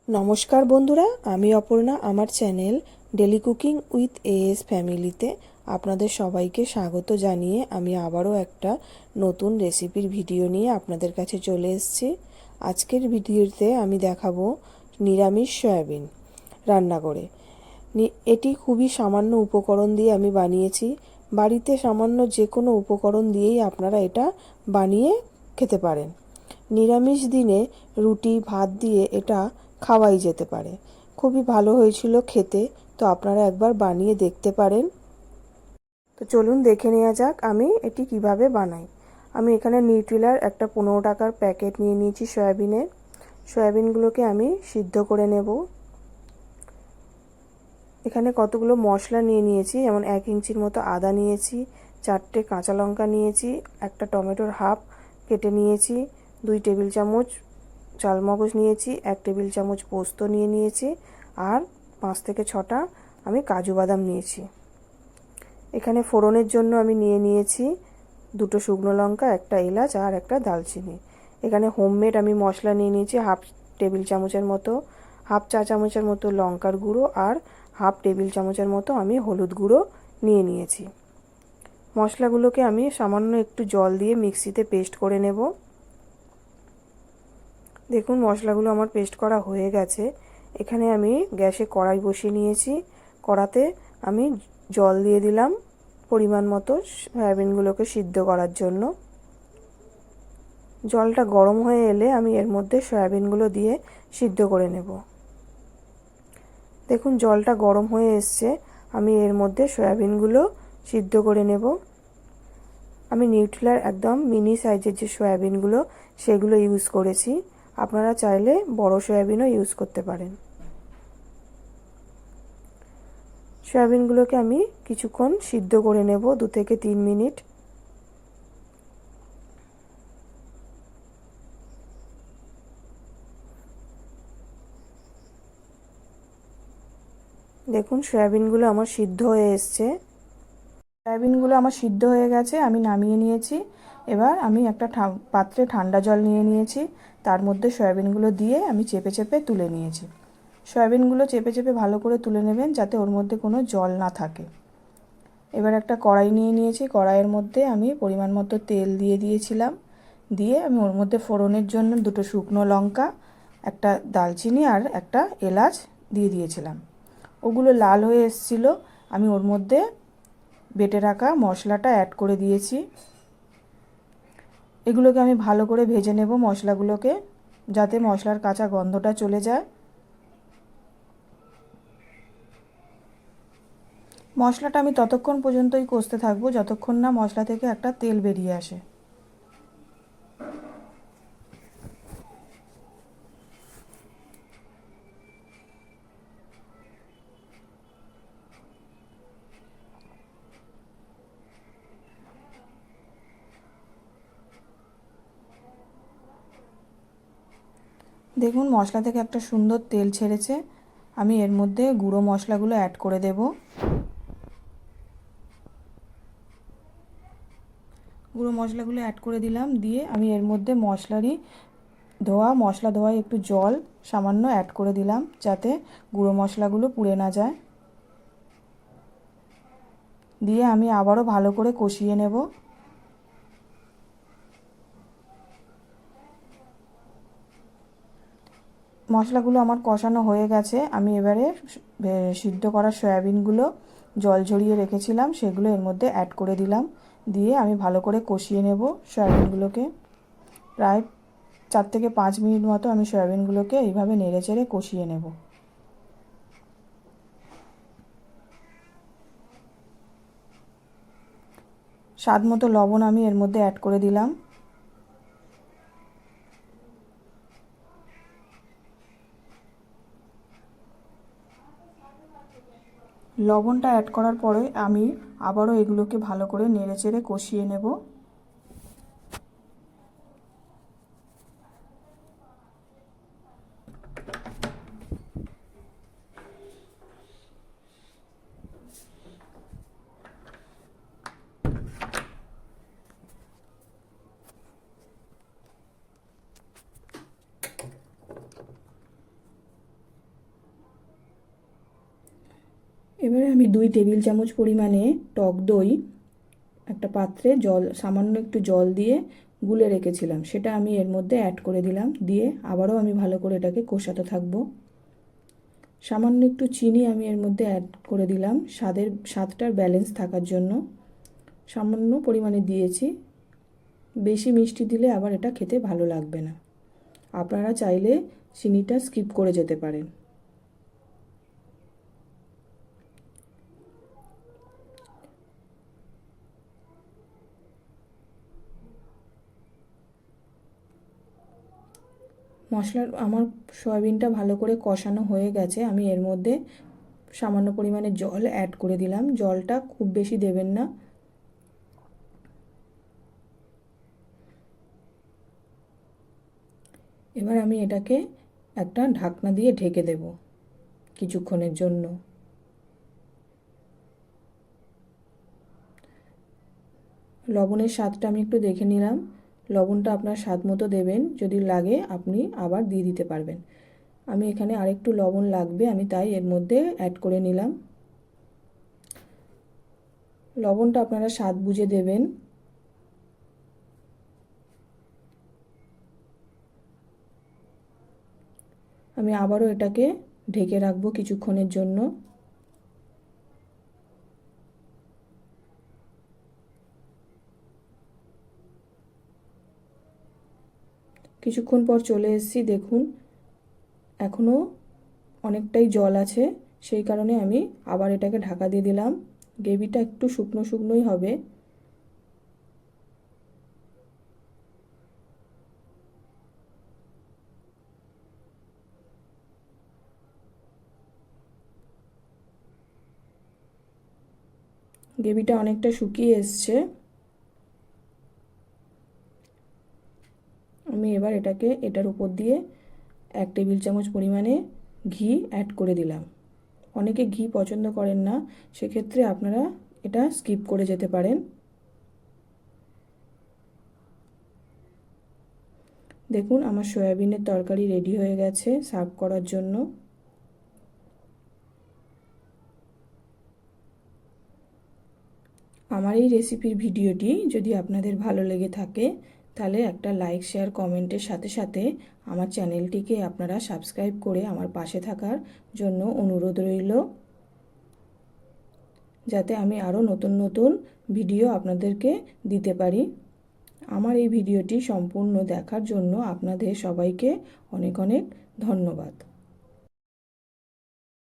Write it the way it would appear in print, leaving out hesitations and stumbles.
নমস্কার বন্ধুরা, আমি অপর্ণা। আমার channel daily cooking with as ফ্যামিলিতে আপনাদের সবাইকে স্বাগত জানিয়ে আমি আবারও একটা নতুন রেসিপির ভিডিও নিয়ে আপনাদের কাছে চলে এসেছি। আজকের ভিডিওতে আমি দেখাবো নিরামিষ সয়াবিন রান্না করে। এটি খুবই সামান্য উপকরণ দিয়ে আমি বানিয়েছি। বাড়িতে সামান্য যে কোনো উপকরণ দিয়েই আপনারা এটা বানিয়ে খেতে পারেন। নিরামিষ দিনে রুটি ভাত দিয়ে এটা খাওয়াই যেতে পারে। খুবই ভালো হয়েছিল খেতে, তো আপনারা একবার বানিয়ে দেখতে পারেন। তো চলুন দেখে নেওয়া যাক আমি এটি কিভাবে বানাই। আমি এখানে নিউট্রিলার একটা 15 টাকার প্যাকেট নিয়ে নিয়েছি সয়াবিনের। সয়াবিনগুলোকে আমি সিদ্ধ করে নেব। এখানে কতগুলো মশলা নিয়ে নিয়েছি, যেমন 1 ইঞ্চির মতো আদা নিয়েছি, 4টে কাঁচা লঙ্কা নিয়েছি, একটা টমেটোর হাফ কেটে নিয়েছি, 2 টেবিল চামচ চালমগজ নিয়েছি, 1 টেবিল চামচ পোস্ত নিয়েছি, আর 5 থেকে 6টা আমি কাজু বাদাম নিয়েছি। এখানে ফোড়নের জন্য আমি নিয়েছি 2টো শুকনো লঙ্কা, একটা এলাচ আর একটা দালচিনি। এখানে হোমমেড আমি মশলা নিয়েছি হাফ টেবিল চামচের মতো, হাফ চা চামচের মতো লঙ্কার গুঁড়ো আর হাফ টেবিল চামচের মতো আমি হলুদ গুঁড়ো নিয়েছি। মশলাগুলোকে আমি সামান্য একটু জল দিয়ে মিক্সিতে পেস্ট করে নেব। দেখুন মশলাগুলো আমার পেস্ট করা হয়ে গেছে। এখানে আমি গ্যাসে কড়াই বসিয়ে নিয়েছি। কড়াতে আমি জল দিয়ে দিলাম পরিমাণ মতো সয়াবিনগুলোকে সিদ্ধ করার জন্য। জলটা গরম হয়ে এলে আমি এর মধ্যে সয়াবিনগুলো দিয়ে সিদ্ধ করে নেব। দেখুন জলটা গরম হয়ে এসছে, আমি এর মধ্যে সয়াবিনগুলো সিদ্ধ করে নেব। আমি নিউট্রিলার একদম মিনি সাইজের যে সয়াবিনগুলো সেগুলো ইউজ করেছি। আপনারা চাইলে বড় সয়াবিনও ইউজ করতে পারেন। সয়াবিনগুলোকে আমি কিছুক্ষণ সিদ্ধ করে নেব, 2 থেকে 3 মিনিট। দেখুন সয়াবিনগুলো আমার সিদ্ধ হয়ে এসছে। সয়াবিনগুলো আমার সিদ্ধ হয়ে গেছে, আমি নামিয়ে নিয়েছি। এবার আমি একটা পাত্রে ঠান্ডা জল নিয়েছি, তার মধ্যে সয়াবিনগুলো দিয়ে আমি চেপে চেপে তুলে নিয়েছি। সয়াবিনগুলো চেপে চেপে ভালো করে তুলে নেবেন যাতে ওর মধ্যে কোনো জল না থাকে। এবার একটা কড়াই নিয়েছি, কড়াইয়ের মধ্যে আমি পরিমাণ মতো তেল দিয়েছিলাম। দিয়ে আমি ওর মধ্যে ফোড়নের জন্য 2টো শুকনো লঙ্কা, একটা দালচিনি আর একটা এলাচ দিয়েছিলাম। ওগুলো লাল হয়ে এসেছিলো, আমি ওর মধ্যে বেটে রাখা মশলাটা অ্যাড করে দিয়েছি। এগুলোকে আমি ভালো করে ভেজে নেব মশলাগুলোকে, যাতে মশলার কাঁচা গন্ধটা চলে যায়। মশলাটা আমি ততক্ষণ পর্যন্তই কষতে থাকবো যতক্ষণ না মশলা থেকে একটা তেল বেরিয়ে আসে। দেখুন মশলা থেকে একটা সুন্দর তেল ছেড়েছে। আমি এর মধ্যে গুঁড়ো মশলাগুলো অ্যাড করে দেব। গুঁড়ো মশলাগুলো অ্যাড করে দিলাম, দিয়ে আমি এর মধ্যে মশলা ধোয়া একটু জল সামান্য অ্যাড করে দিলাম, যাতে গুঁড়ো মশলাগুলো পুড়ে না যায়। দিয়ে আমি আবারও ভালো করে কষিয়ে নেব। মশলাগুলো আমার কষানো হয়ে গেছে। আমি এবারে সিদ্ধ করা সয়াবিনগুলো জল ঝরিয়ে রেখেছিলাম সেগুলো এর মধ্যে অ্যাড করে দিলাম। দিয়ে আমি ভালো করে কষিয়ে নেব সয়াবিনগুলোকে। প্রায় 4 থেকে 5 মিনিট মতো আমি সয়াবিনগুলোকে এইভাবে নেড়েচেড়ে কষিয়ে নেব। স্বাদ মতো লবণ আমি এর মধ্যে অ্যাড করে দিলাম। লবণটা অ্যাড করার পরে আমি আবারও এগুলোকে ভালো করে নেড়েচেড়ে কষিয়ে নেব। এবারে আমি 2 টেবিল চামচ পরিমাণে টক দই একটা পাত্রে সামান্য একটু জল দিয়ে গুলে রেখেছিলাম, সেটা আমি এর মধ্যে অ্যাড করে দিলাম। দিয়ে আবারও আমি ভালো করে এটাকে কষাতে থাকবো। সামান্য একটু চিনি আমি এর মধ্যে অ্যাড করে দিলাম স্বাদটার ব্যালেন্স থাকার জন্য। সামান্য পরিমাণে দিয়েছি, বেশি মিষ্টি দিলে আবার এটা খেতে ভালো লাগবে না। আপনারা চাইলে চিনিটা স্কিপ করে যেতে পারেন। আমার সয়াবিনটা ভালো করে কষানো হয়ে গেছে। আমি এর মধ্যে সামান্য পরিমাণে জল অ্যাড করে দিলাম। জলটা খুব বেশি দেবেন না। এবার আমি এটাকে একটা ঢাকনা দিয়ে ঢেকে দেব কিছুক্ষণের জন্য। লবণের স্বাদটা আমি একটু দেখে নিলাম। লবণটা আপনার স্বাদ মতো দেবেন, যদি লাগে আপনি আবার দিয়ে দিতে পারবেন। আমি এখানে আরেকটু লবণ লাগবে, আমি তাই এর মধ্যে অ্যাড করে নিলাম। লবণটা আপনারা স্বাদ বুঝে দেবেন। আমি আবারও এটাকে ঢেকে রাখবো কিছুক্ষণের জন্য। কিছুক্ষণ পর চলে এসেছি, দেখুন এখনও অনেকটাই জল আছে, সেই কারণে আমি আবার এটাকে ঢাকা দিয়ে দিলাম। গ্রেভিটা একটু শুকনো শুকনোই হবে। গ্রেভিটা অনেকটা শুকিয়ে এসছে। আমি এবার এটার উপর দিয়ে 1 টেবিল চামচ পরিমাণে ঘি অ্যাড করে দিলাম। অনেকে ঘি পছন্দ করেন না, সেক্ষেত্রে আপনারা এটা স্কিপ করে যেতে পারেন। দেখুন আমার সয়াবিনের তরকারি রেডি হয়ে গেছে সার্ভ করার জন্য। আমার এই রেসিপির ভিডিওটি যদি আপনাদের ভালো লেগে থাকে তাহলে একটা লাইক, শেয়ার, কমেন্টের সাথে সাথে আমার চ্যানেলটিকে আপনারা সাবস্ক্রাইব করে আমার পাশে থাকার জন্য অনুরোধ রইল, যাতে আমি আরও নতুন নতুন ভিডিও আপনাদেরকে দিতে পারি। আমার এই ভিডিওটি সম্পূর্ণ দেখার জন্য আপনাদের সবাইকে অনেক অনেক ধন্যবাদ।